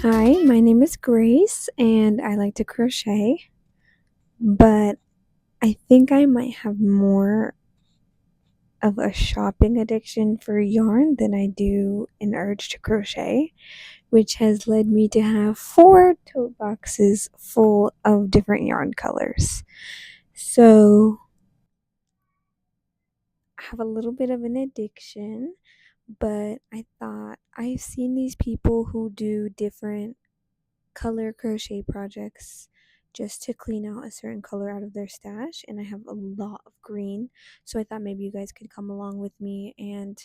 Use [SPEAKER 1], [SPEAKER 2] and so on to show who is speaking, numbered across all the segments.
[SPEAKER 1] Hi, my name is Grace and I like to crochet, but I think I might have more of a shopping addiction for yarn than I do an urge to crochet, which has led me to have 4 tote boxes full of different yarn colors. So I have a little bit of an addiction, but I thought I've seen these people who do different color crochet projects just to clean out a certain color out of their stash, and I have a lot of green, so I thought maybe you guys could come along with me and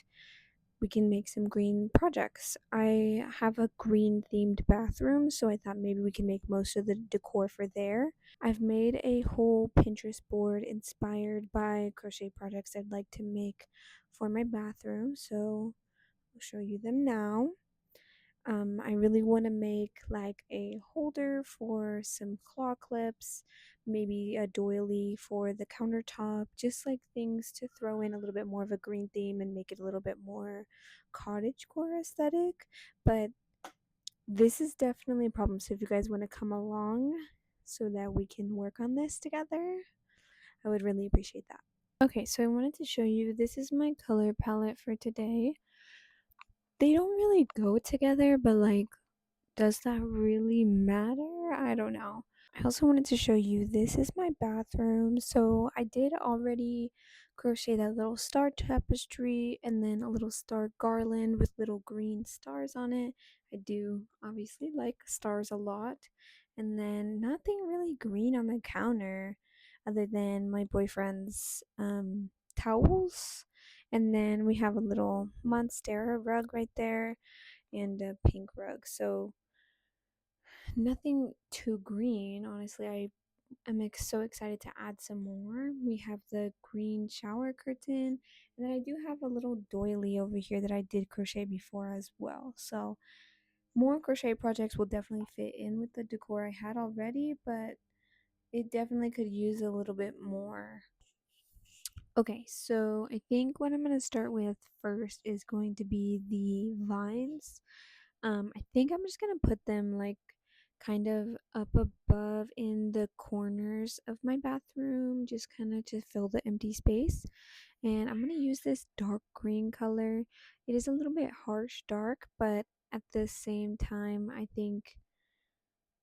[SPEAKER 1] we can make some green projects. I have a green themed bathroom, so I thought maybe we can make most of the decor for there. I've made a whole Pinterest board inspired by crochet projects I'd like to make for my bathroom, so I'll show you them now. I really want to make like a holder for some claw clips, maybe a doily for the countertop, just like things to throw in a little bit more of a green theme and make it a little bit more cottagecore aesthetic. But this is definitely a problem. So if you guys want to come along so that we can work on this together, I would really appreciate that. Okay, so I wanted to show you this is my color palette for today. They don't really go together, but like, does that really matter? I don't know. I also wanted to show you this is my bathroom. So I did already crochet that little star tapestry and then a little star garland with little green stars on it. I do obviously like stars a lot. And then nothing really green on the counter other than my boyfriend's towels. And then we have a little monstera rug right there and a pink rug. So nothing too green. Honestly, I am so excited to add some more. We have the green shower curtain, and then I do have a little doily over here that I did crochet before as well. So more crochet projects will definitely fit in with the decor I had already, but it definitely could use a little bit more. Okay, so I think what I'm going to start with first is going to be the vines. I think I'm just gonna put them like kind of up above in the corners of my bathroom, just kind of to fill the empty space. And I'm gonna use this dark green color. It is a little bit harsh dark, but at the same time, I think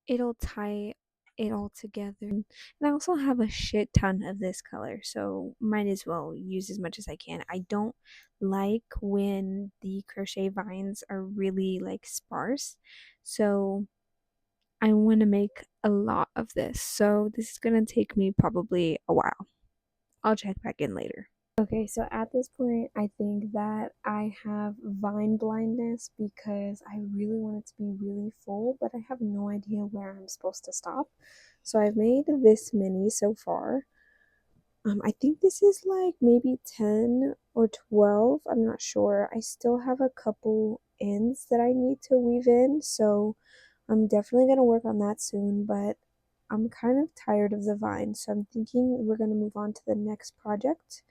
[SPEAKER 1] it'll tie it all together. And I also have a shit ton of this color, so might as well use as much as I can. I don't like when the crochet vines are really like sparse, so I want to make a lot of this. So this is gonna take me probably a while. I'll check back in later. Okay, so at this point, I think that I have vine blindness because I really want it to be really full, but I have no idea where I'm supposed to stop. So I've made this many so far. I think this is like maybe 10 or 12. I'm not sure. I still have a couple ends that I need to weave in, so I'm definitely going to work on that soon, but I'm kind of tired of the vine, so I'm thinking we're going to move on to the next project.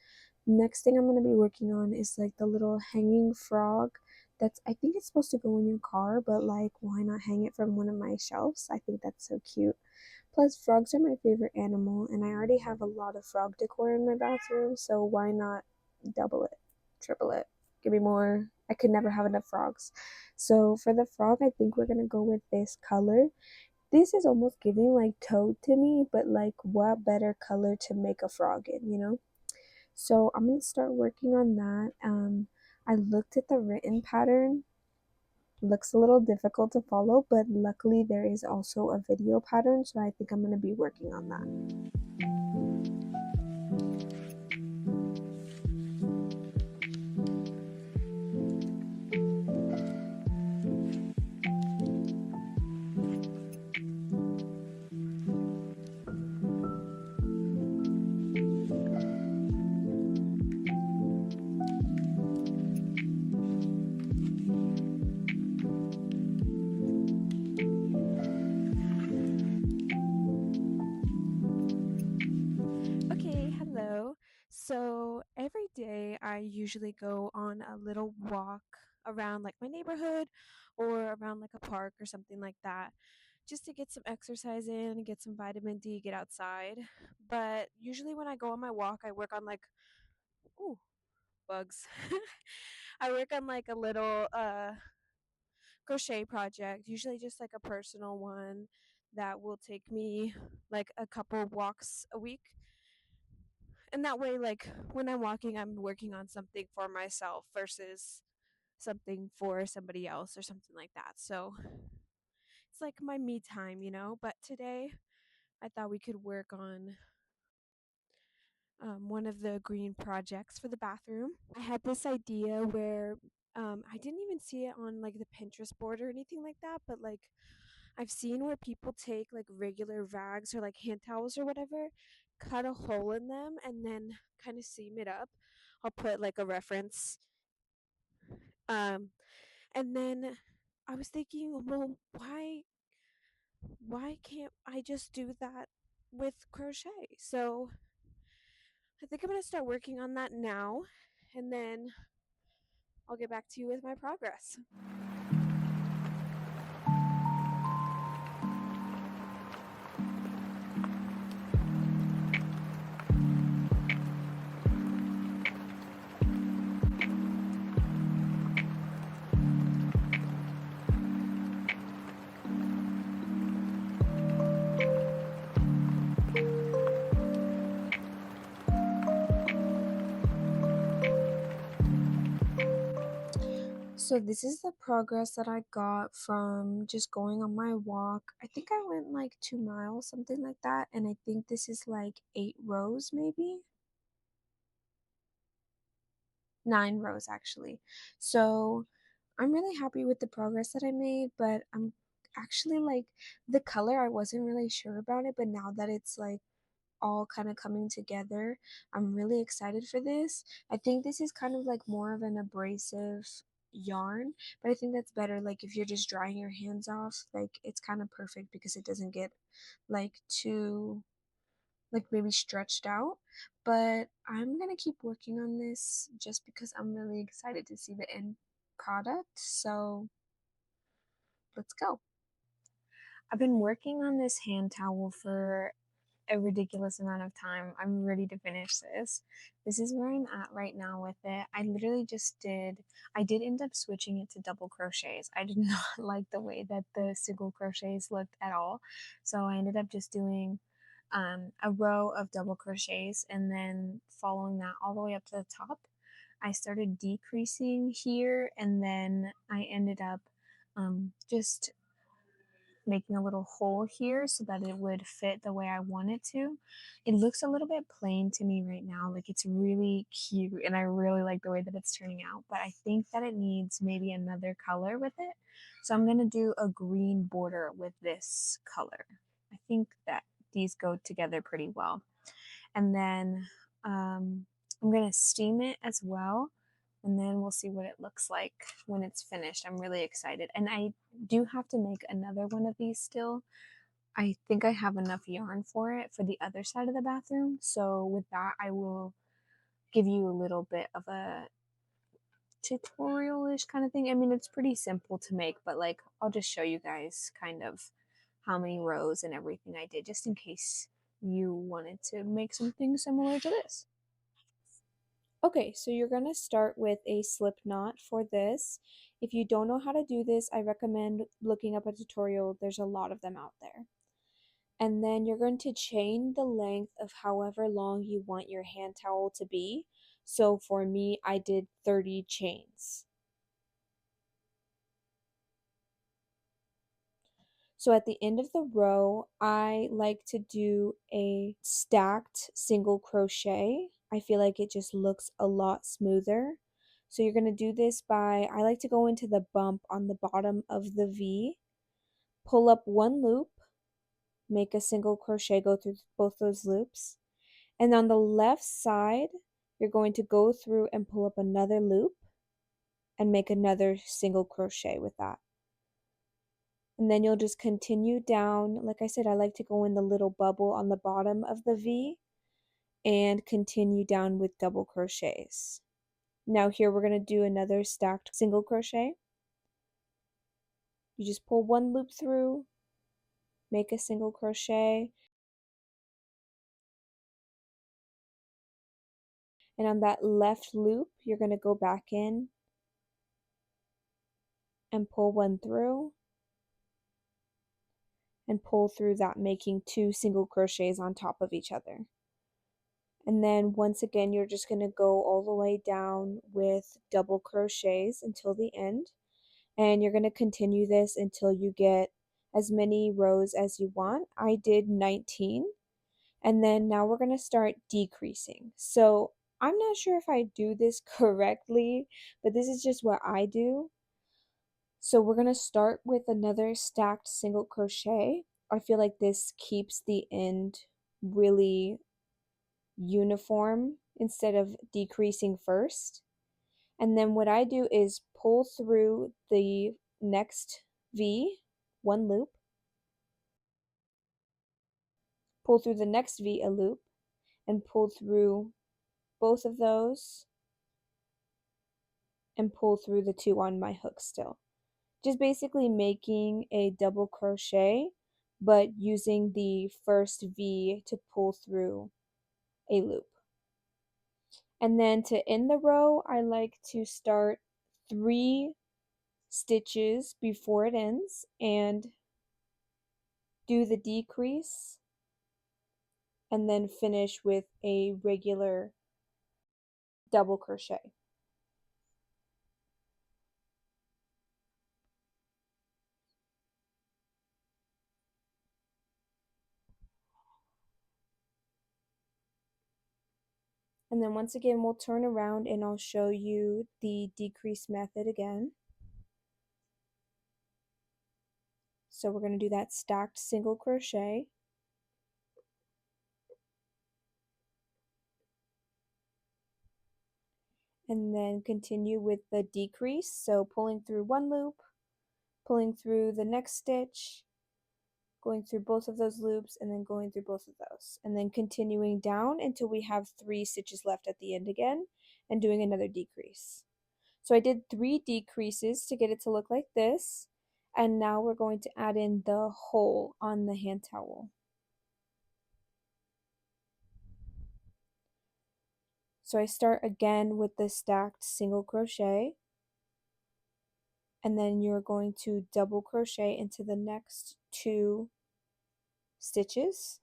[SPEAKER 1] Next thing I'm going to be working on is like the little hanging frog that's I think it's supposed to go in your car, but like why not hang it from one of my shelves? I think that's so cute. Plus frogs are my favorite animal and I already have a lot of frog decor in my bathroom, so why not double it, triple it, give me more. I could never have enough frogs. So for the frog, I think we're going to go with this color. This is almost giving like toad to me, but like what better color to make a frog in, you know? So I'm going to start working on that. I looked at the written pattern. Looks a little difficult to follow, but luckily there is also a video pattern, so I think I'm going to be working on that. usually go on a little walk around like my neighborhood or around like a park or something like that, just to get some exercise in, get some vitamin D, get outside. But usually when I go on my walk, I work on like, ooh, bugs. I work on like a little crochet project, usually just like a personal one that will take me like a couple walks a week. And that way, like when I'm walking, I'm working on something for myself versus something for somebody else or something like that. So it's like my me time, you know. But today I thought we could work on one of the green projects for the bathroom. I had this idea where I didn't even see it on like the Pinterest board or anything like that, but like I've seen where people take like regular rags or like hand towels or whatever, cut a hole in them, and then kind of seam it up. I'll put like a reference. Um, and then I was thinking, well, why can't I just do that with crochet? So I think I'm gonna start working on that now, and then I'll get back to you with my progress. So this is the progress that I got from just going on my walk. I think I went like 2 miles, something like that, and I think this is like 8 rows, maybe 9 rows actually. So I'm really happy with the progress that I made, but I'm actually like the color, I wasn't really sure about it, but now that it's like all kind of coming together, I'm really excited for this. I think this is kind of like more of an abrasive yarn, but I think that's better like if you're just drying your hands off, like it's kind of perfect because it doesn't get like too like maybe stretched out. But I'm gonna keep working on this just because I'm really excited to see the end product. So let's go. I've been working on this hand towel for a ridiculous amount of time. I'm ready to finish this. This is where I'm at right now with it. I did end up switching it to double crochets. I did not like the way that the single crochets looked at all. So I ended up just doing a row of double crochets and then following that all the way up to the top. I started decreasing here and then I ended up just making a little hole here so that it would fit the way I want it to. It looks a little bit plain to me right now. Like it's really cute and I really like the way that it's turning out, but I think that it needs maybe another color with it. So I'm going to do a green border with this color. I think that these go together pretty well. And then I'm going to steam it as well, and then we'll see what it looks like when it's finished. I'm really excited. And I do have to make another one of these still. I think I have enough yarn for it for the other side of the bathroom. So with that, I will give you a little bit of a tutorial-ish kind of thing. I mean, it's pretty simple to make, but like I'll just show you guys kind of how many rows and everything I did just in case you wanted to make something similar to this. Okay, so you're going to start with a slip knot for this. If you don't know how to do this, I recommend looking up a tutorial. There's a lot of them out there. And then you're going to chain the length of however long you want your hand towel to be. So for me, I did 30 chains. So at the end of the row, I like to do a stacked single crochet. I feel like it just looks a lot smoother. So you're going to do this by, I like to go into the bump on the bottom of the V, pull up one loop, make a single crochet, go through both those loops. And on the left side, you're going to go through and pull up another loop and make another single crochet with that. And then you'll just continue down. Like I said, I like to go in the little bubble on the bottom of the V and continue down with double crochets. Now here we're going to do another stacked single crochet. You just pull one loop through, make a single crochet, and on that left loop you're going to go back in and pull one through and pull through that, making 2 single crochets on top of each other. And then once again you're just going to go all the way down with double crochets until the end, and you're going to continue this until you get as many rows as you want. I did 19, and then now we're going to start decreasing. So I'm not sure if I do this correctly, but this is just what I do. So we're going to start with another stacked single crochet. I feel like this keeps the end really uniform instead of decreasing first. And then what I do is pull through the next V, one loop, pull through the next V a loop, and pull through both of those and pull through the 2 on my hook still. Just basically making a double crochet, but using the first V to pull through a loop. And then to end the row, I like to start 3 stitches before it ends and do the decrease and then finish with a regular double crochet. And then once again we'll turn around and I'll show you the decrease method again. So we're going to do that stacked single crochet, and then continue with the decrease, so pulling through one loop, pulling through the next stitch, going through both of those loops, and then going through both of those, and then continuing down until we have 3 stitches left at the end again, and doing another decrease. So I did 3 decreases to get it to look like this, and now we're going to add in the hole on the hand towel. So I start again with the stacked single crochet, and then you're going to double crochet into the next 2 stitches.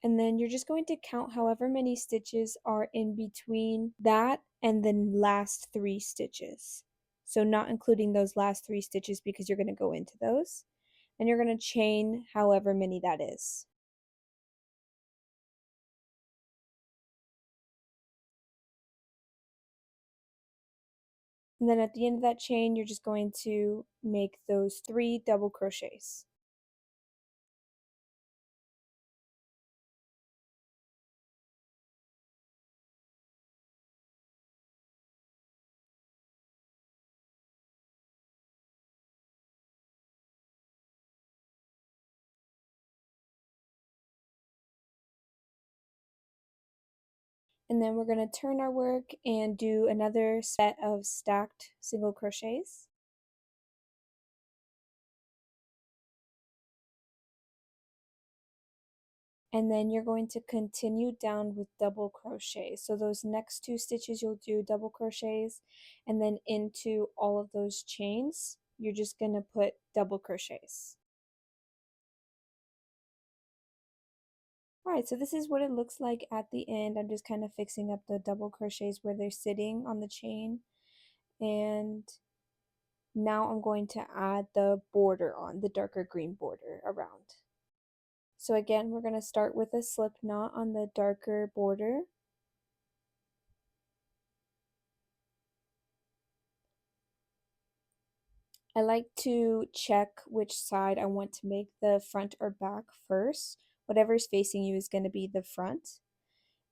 [SPEAKER 1] And then you're just going to count however many stitches are in between that and the last 3 stitches. So not including those last 3 stitches because you're going to go into those. And you're going to chain however many that is. And then at the end of that chain, you're just going to make those 3 double crochets. And then we're going to turn our work and do another set of stacked single crochets. And then you're going to continue down with double crochet. So those next 2 stitches you'll do double crochets, and then into all of those chains you're just going to put double crochets. Alright, so this is what it looks like at the end. I'm just kind of fixing up the double crochets where they're sitting on the chain. And now I'm going to add the border on, the darker green border around. So again, we're going to start with a slip knot on the darker border. I like to check which side I want to make the front or back first. Whatever's facing you is going to be the front.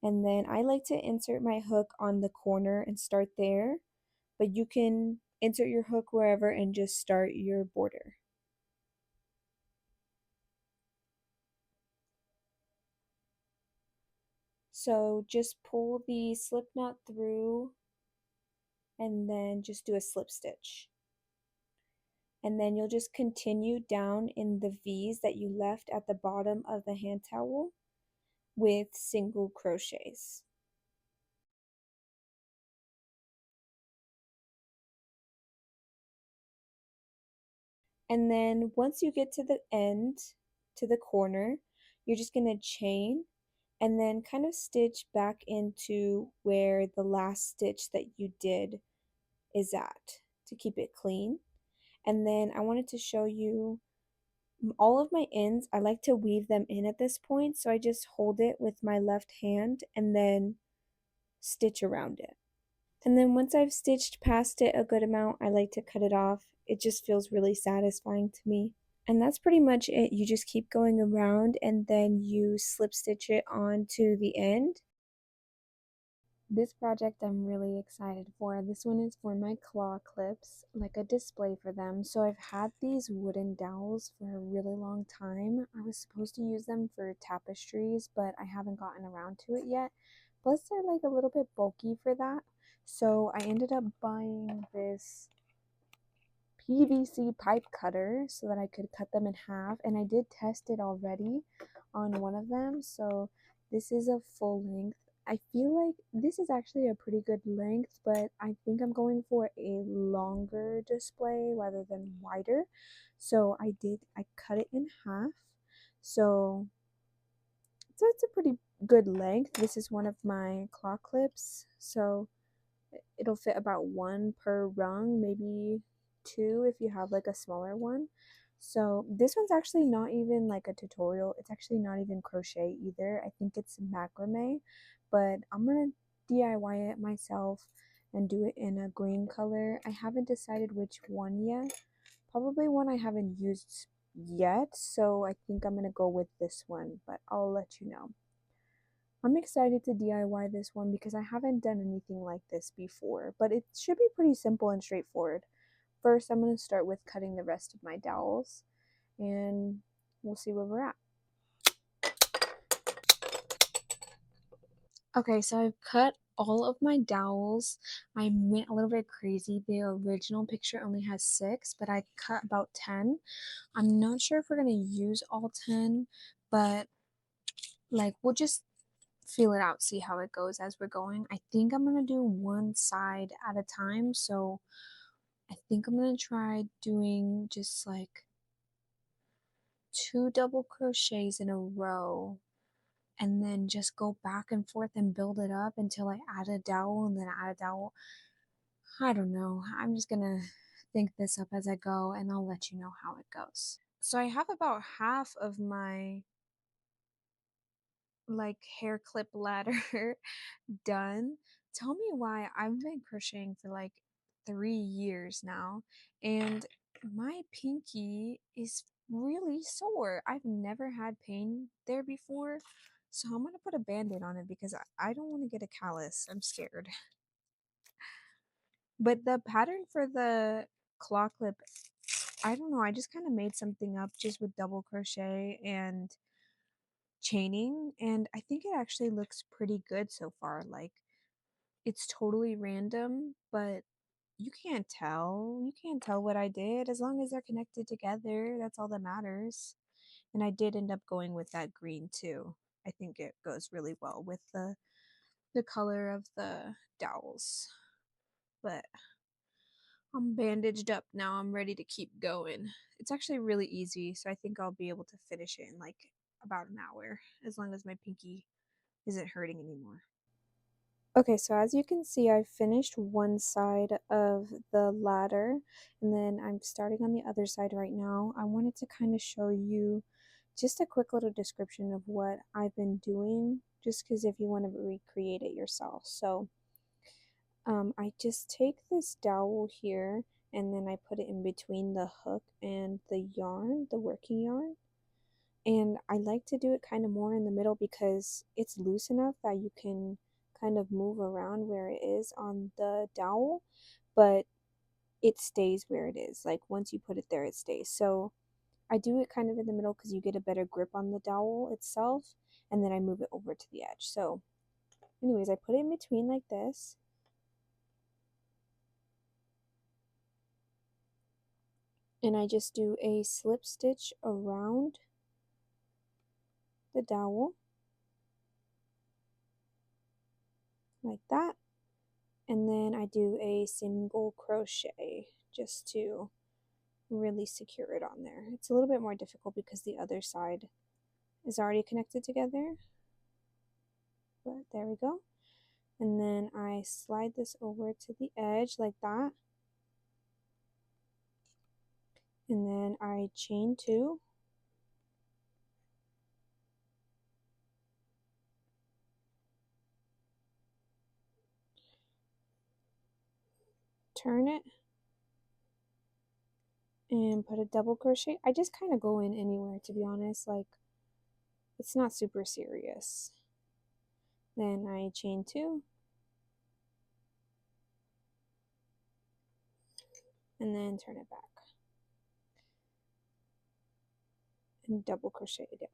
[SPEAKER 1] And then I like to insert my hook on the corner and start there. But you can insert your hook wherever and just start your border. So just pull the slip knot through and then just do a slip stitch. And then you'll just continue down in the V's that you left at the bottom of the hand towel with single crochets. And then once you get to the end, to the corner, you're just going to chain and then kind of stitch back into where the last stitch that you did is at to keep it clean. And then I wanted to show you all of my ends. I like to weave them in at this point, so I just hold it with my left hand and then stitch around it. And then once I've stitched past it a good amount, I like to cut it off. It just feels really satisfying to me. And that's pretty much it. You just keep going around and then you slip stitch it onto the end. This project I'm really excited for. This one is for my claw clips, like a display for them. So I've had these wooden dowels for a really long time. I was supposed to use them for tapestries, but I haven't gotten around to it yet. Plus they're like a little bit bulky for that. So I ended up buying this PVC pipe cutter so that I could cut them in half, and I did test it already on one of them. So this is a full length. I feel like this is actually a pretty good length, but I think I'm going for a longer display rather than wider. So I cut it in half. So it's a pretty good length. This is one of my claw clips. So it'll fit about one per rung, maybe two if you have like a smaller one. So this one's actually not even like a tutorial. It's actually not even crochet either. I think it's macrame, but I'm gonna DIY it myself and do it in a green color. I haven't decided which one yet. Probably one I haven't used yet, so I think I'm gonna go with this one, but I'll let you know. I'm excited to DIY this one because I haven't done anything like this before, but it should be pretty simple and straightforward. First, I'm going to start with cutting the rest of my dowels, and we'll see where we're at. Okay, so I've cut all of my dowels. I went a little bit crazy. The original picture only has 6, but I cut about 10. I'm not sure if we're going to use all 10, but like we'll just feel it out, see how it goes as we're going. I think I'm gonna do one side at a time. So I think I'm gonna try doing just like 2 double crochets in a row and then just go back and forth and build it up until I add a dowel and then add a dowel. I don't know. I'm just gonna think this up as I go and I'll let you know how it goes. So I have about half of my like hair clip ladder done. Tell me why. I've been crocheting for like 3 years now, and my pinky is really sore. I've never had pain there before, so I'm gonna put a band-aid on it because I don't want to get a callus. I'm scared. But the pattern for the claw clip, I don't know. I just kind of made something up just with double crochet and chaining, and I think it actually looks pretty good so far. Like, it's totally random, but you can't tell. You can't tell what I did as long as they're connected together. That's all that matters. And I did end up going with that green too. I think it goes really well with the color of the dowels. But I'm bandaged up now. I'm ready to keep going. It's actually really easy, so I think I'll be able to finish it in like about an hour as long as my pinky isn't hurting anymore. Okay, so as you can see, I've finished one side of the ladder, and then I'm starting on the other side right now. I wanted to kind of show you just a quick little description of what I've been doing, just because if you want to recreate it yourself. So I just take this dowel here, and then I put it in between the hook and the yarn, the working yarn. And I like to do it kind of more in the middle because it's loose enough that you can kind of move around where it is on the dowel, but it stays where it is. Like once you put it there, it stays. So I do it kind of in the middle because you get a better grip on the dowel itself, and then I move it over to the edge. So anyways, I put it in between like this. And I just do a slip stitch around the dowel like that, and then I do a single crochet just to really secure it on there. It's a little bit more difficult because the other side is already connected together, but there we go. And then I slide this over to the edge like that, and then I chain 2, turn it, and put a double crochet. I just kind of go in anywhere, to be honest. Like, it's not super serious. Then I chain 2, and then turn it back and double crochet again.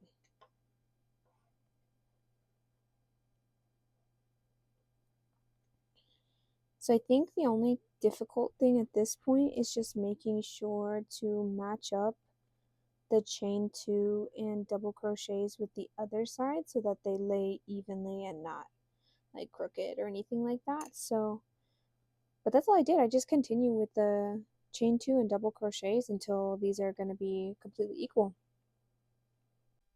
[SPEAKER 1] So I think the only difficult thing at this point is just making sure to match up the chain 2 and double crochets with the other side so that they lay evenly and not like crooked or anything like that. So, but that's all I did. I just continue with the chain 2 and double crochets until these are going to be completely equal.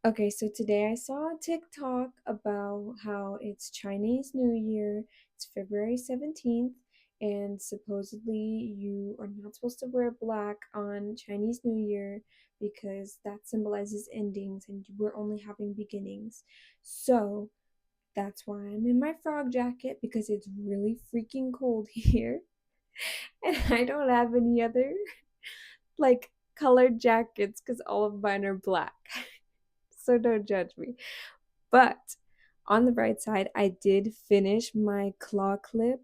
[SPEAKER 1] Okay, so today I saw a TikTok about how it's Chinese New Year. It's February 17th, and supposedly you are not supposed to wear black on Chinese New Year because that symbolizes endings and we're only having beginnings. So that's why I'm in my frog jacket because it's really freaking cold here. And I don't have any other like colored jackets because all of mine are black. So don't judge me. But on the bright side, I did finish my claw clip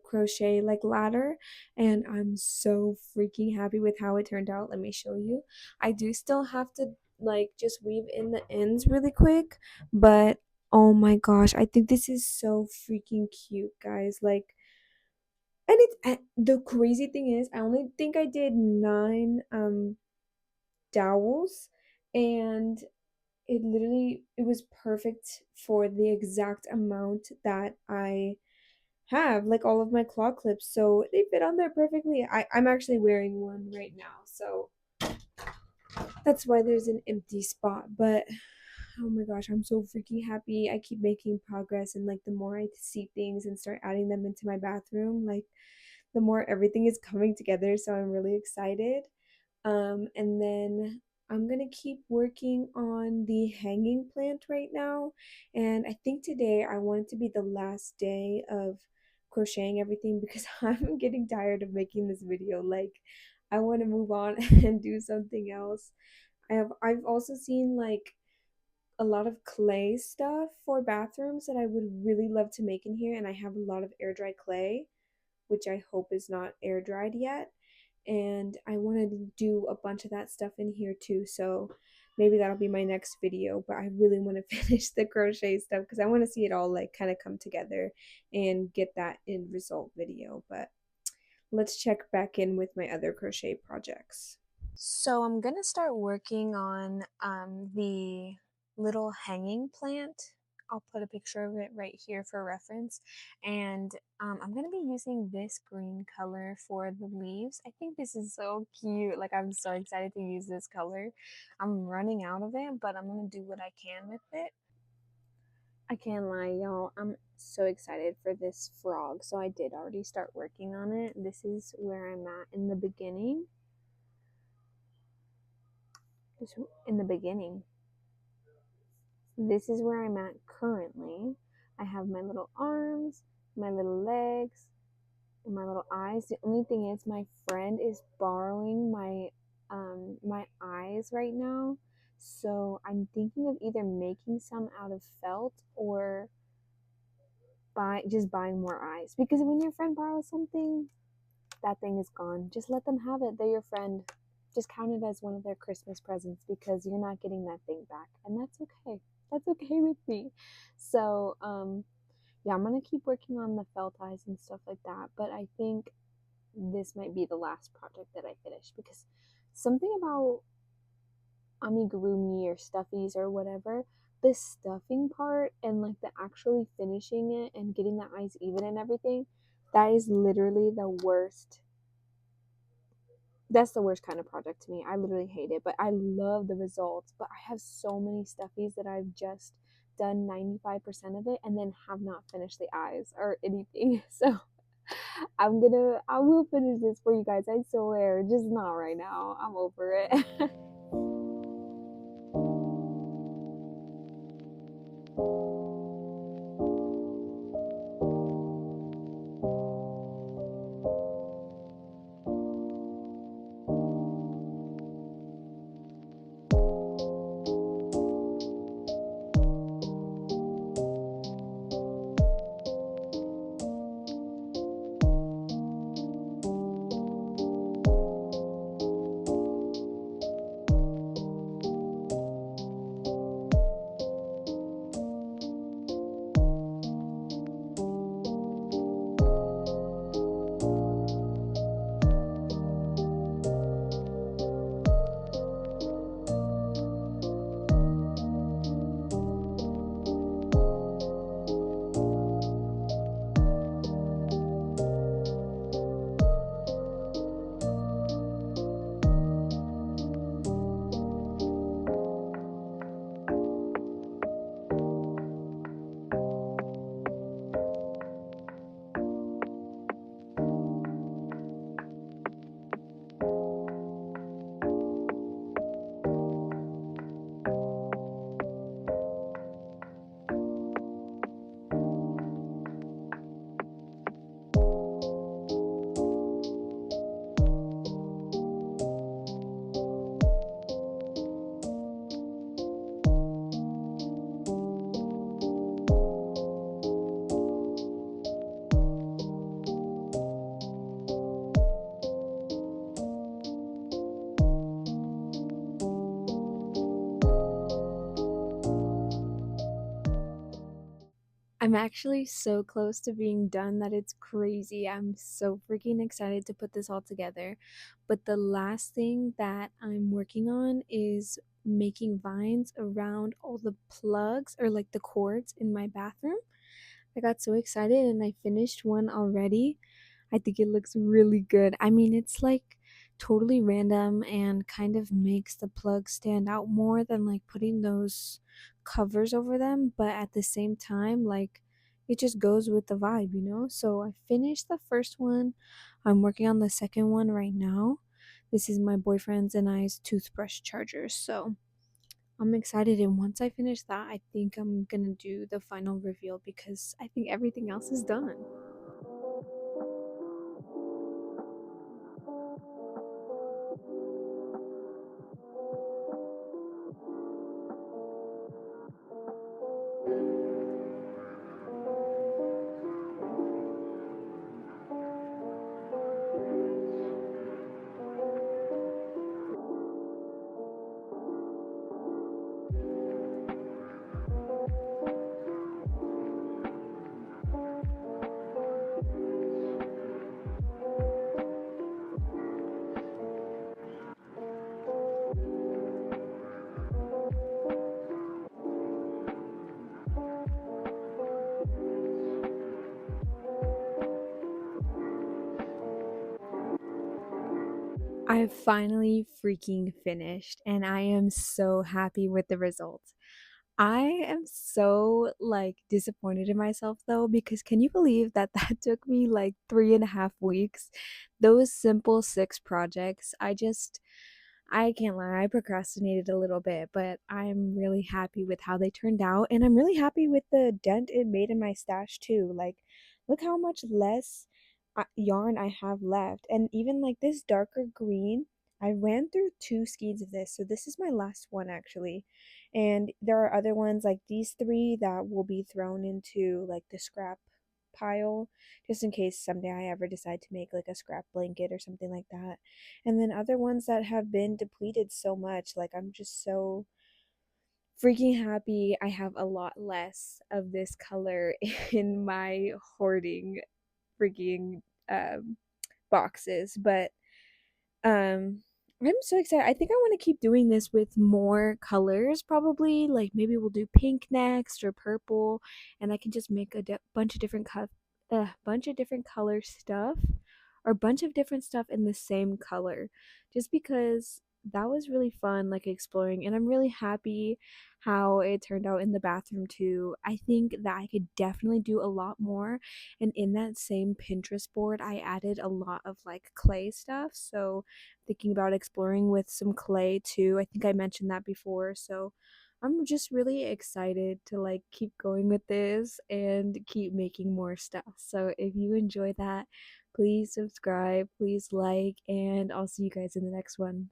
[SPEAKER 1] crochet like ladder, and I'm so freaking happy with how it turned out. Let me show you. I do still have to like just weave in the ends really quick, but oh my gosh, I think this is so freaking cute, guys. Like, and the crazy thing is I only think I did 9 dowels, and it was perfect for the exact amount that I have, like all of my claw clips, so they fit on there perfectly. I'm actually wearing one right now, so that's why there's an empty spot. But oh my gosh, I'm so freaking happy. I keep making progress, and like the more I see things and start adding them into my bathroom, like the more everything is coming together, so I'm really excited. And then I'm gonna keep working on the hanging plant right now. And I think today I want it to be the last day of crocheting everything because I'm getting tired of making this video. Like, I want to move on and do something else. I've also seen like a lot of clay stuff for bathrooms that I would really love to make in here, and I have a lot of air dry clay, which I hope is not air dried yet. And I want to do a bunch of that stuff in here too. So maybe that'll be my next video, but I really want to finish the crochet stuff because I want to see it all like kind of come together and get that end result video. But let's check back in with my other crochet projects. So I'm gonna start working on the little hanging plant. I'll put a picture of it right here for reference. And I'm gonna be using this green color for the leaves. I think this is so cute. Like, I'm so excited to use this color. I'm running out of it, but I'm gonna do what I can with it. I can't lie, y'all. I'm so excited for this frog. So I did already start working on it. This is where I'm at in the beginning. In the beginning. This is where I'm at currently. I have my little arms, my little legs, and my little eyes. The only thing is my friend is borrowing my eyes right now. So I'm thinking of either making some out of felt or buying more eyes. Because when your friend borrows something, that thing is gone. Just let them have it. They're your friend. Just count it as one of their Christmas presents because you're not getting that thing back. And that's okay. That's okay with me. So, yeah, I'm gonna keep working on the felt eyes and stuff like that. But I think this might be the last project that I finish because something about amigurumi or stuffies or whatever, the stuffing part and like the actually finishing it and getting the eyes even and everything, that is literally the worst. That's the worst kind of project to me. I literally hate it, but I love the results. But I have so many stuffies that I've just done 95% of it and then have not finished the eyes or anything. So I will finish this for you guys. I swear, just not right now. I'm over it. I'm actually so close to being done that it's crazy. I'm so freaking excited to put this all together. But the last thing that I'm working on is making vines around all the plugs or like the cords in my bathroom. I got so excited and I finished one already. I think it looks really good. I mean, it's like totally random and kind of makes the plugs stand out more than like putting those covers over them, but at the same time, like it just goes with the vibe, you know? So I finished the first one. I'm working on the second one right now. This is my boyfriend's and I's toothbrush chargers. So I'm excited, and once I finish that, I think I'm gonna do the final reveal because I think everything else is done. I finally freaking finished, and I am so happy with the results. I am so like disappointed in myself though, because can you believe that that took me like 3.5 weeks? Those simple six projects, I can't lie, I procrastinated a little bit, but I'm really happy with how they turned out, and I'm really happy with the dent it made in my stash too. Like, look how much less yarn I have left, and even like this darker green. I ran through two skeins of this, so this is my last one actually. And there are other ones like these three that will be thrown into like the scrap. pile just in case someday I ever decide to make like a scrap blanket or something like that. And then other ones that have been depleted so much, like I'm just so freaking happy I have a lot less of this color in my hoarding freaking boxes. But um, I'm so excited. I think I want to keep doing this with more colors, probably. Like maybe we'll do pink next or purple, and I can just make a bunch of different bunch of different color stuff, or a bunch of different stuff in the same color, just because that was really fun, like exploring, and I'm really happy how it turned out in the bathroom too. I think that I could definitely do a lot more, and in that same Pinterest board, I added a lot of like clay stuff. So thinking about exploring with some clay too. I think I mentioned that before. So I'm just really excited to like keep going with this and keep making more stuff. So if you enjoy that, please subscribe, please like, and I'll see you guys in the next one.